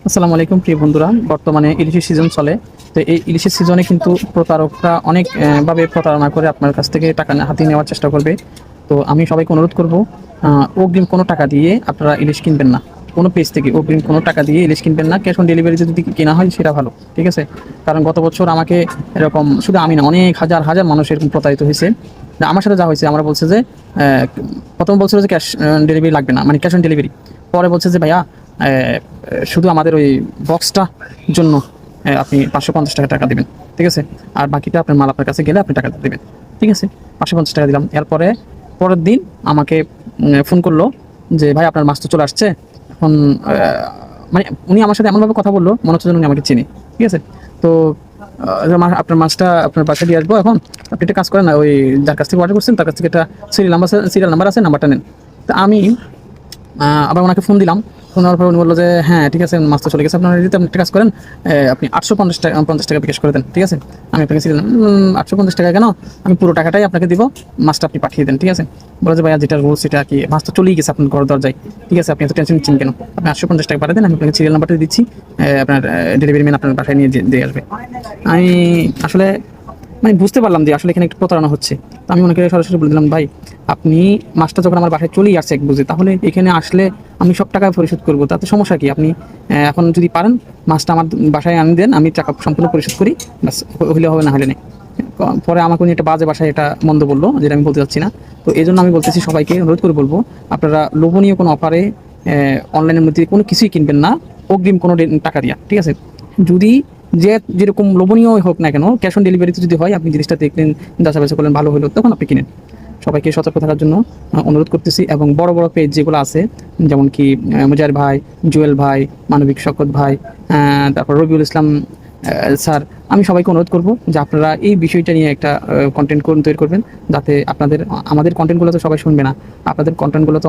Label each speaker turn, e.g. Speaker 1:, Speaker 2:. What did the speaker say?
Speaker 1: আসসালামু আলাইকুম প্রিয় বন্ধুরা। বর্তমানে ইলিশের সিজন চলে। তো এই ইলিশের সিজনে কিন্তু প্রতারকরা অনেক ভাবে প্রতারণা করে আপনার কাছ থেকে টাকা হাতিয়ে নেওয়ার চেষ্টা করবে। তো আমি সবাইকে অনুরোধ করব, অগ্রিম কোনো টাকা দিয়ে আপনারা ইলিশ কিনবেন না। কোনো পেজ থেকে অগ্রিম কোনো টাকা দিয়ে ইলিশ কিনবেন না। ক্যাশ অন ডেলিভারি যদি কেনা হয় সেটা ভালো, ঠিক আছে? কারণ গত বছর আমাকে এরকম, শুধু আমি না, অনেক হাজার হাজার মানুষ এরকম প্রতারিত হয়েছে। আমার সাথে যা হয়েছে, আমরা বলছে যে প্রথম বলছিল যে ক্যাশ ডেলিভারি লাগবে না, মানে ক্যাশ অন ডেলিভারি। পরে বলছে যে ভাইয়া শুধু আমাদের ওই বক্সটা জন্য আপনি 550 টাকা দেবেন, ঠিক আছে? আর বাকিটা আপনার মাল আপনার কাছে গেলে আপনি টাকা দেবেন, ঠিক আছে? 550 টাকা দিলাম। এরপরে পরের দিন আমাকে ফোন করলো যে ভাই আপনার মাছ তো চলে আসছে। এখন মানে উনি আমার সাথে এমনভাবে কথা বললো, মনে হচ্ছে যেন উনি আমাকে চিনি, ঠিক আছে? তো আপনার মাছটা আপনার বাসায় দিয়ে আসবো। এখন আপনি একটা কাজ করেন না, ওই যার কাছ থেকে অর্ডার করছেন তার কাছ থেকে একটা সিরিয়াল নাম্বার আছে, নাম্বারটা নেন। তো আমি আবার ওনাকে ফোন দিলাম। ফোন দেওয়ার পর উনি বললো যে হ্যাঁ ঠিক আছে, মাছ তো চলে গেছে আপনার দিতে, আপনি একটা কাজ করেন, আপনি 850 টাকা বিকাশ করে দেন, ঠিক আছে? আমি আপনাকে দিলাম 850 টাকা কেন, আমি পুরো টাকাটাই আপনাকে দিব, মাছটা আপনি পাঠিয়ে দেন, ঠিক আছে? বলে যে ভাইয়া যেটা রুলস সেটা কি, মাছ তো চলেই গেছে আপনার ঘর দরজায়, ঠিক আছে? আপনি এত টেনশন নিচ্ছেন কেন? আপনি 850 টাকা পাঠিয়ে দেন, আমি আপনাকে সিরিয়াল নাম্বারটা দিচ্ছি, আপনার ডেলিভারি ম্যান আপনার বাসায় নিয়ে দিয়ে আসবে। আমি আসলে মানে বুঝতে পারলাম যে আসলে এখানে একটু প্রতারণা হচ্ছে। তো আমি ওনাকে সরাসরি বলে দিলাম, ভাই আপনি মাছটা যখন আমার বাসায় চলেই আসছে এক বুঝে, তাহলে এখানে আসলে আমি সব টাকা পরিশোধ করবো, তাতে সমস্যা কি? আপনি এখন যদি পারেন মাছটা আমার বাসায় আনি দেন, আমি টাকা সম্পূর্ণ পরিশোধ করি, ব্যাস, হলে হবে না হলে নেই। পরে আমাকে উনি একটা বাজে বাসায় এটা মন্দ বললো, যেটা আমি বলতে চাচ্ছি না। তো এই জন্য আমি বলতেছি, সবাইকে অনুরোধ করে বলবো, আপনারা লোভনীয় কোনো অফারে অনলাইনের মধ্যে কোনো কিছুই কিনবেন না অগ্রিম কোনো টাকা দিয়া, ঠিক আছে? যদি যেরকম লোভনীয় হোক না কেন, ক্যাশ অন ডেলিভারিতে যদি হয়, আপনি জিনিসটা দেখলেন, যাচাই বাছাই করলেন, ভালো হলো, তখন আপনি কিনেন। সবাইকে সতর্ক থাকার জন্য অনুরোধ করতেছি। এবং বড় বড় পেজ যেগুলো আছে, যেমন কি মুজাহির ভাই, জুয়েল ভাই, মানবিক শকত ভাই, তারপর রবিউল ইসলাম স্যার, আমি সবাইকে অনুরোধ করব যে আপনারা এই বিষয়টা নিয়ে একটা কন্টেন্ট তৈরি করবেন, যাতে আমাদের কন্টেন্টগুলো তো সবাই শুনবে না, আপনাদের কন্টেন্টগুলো তো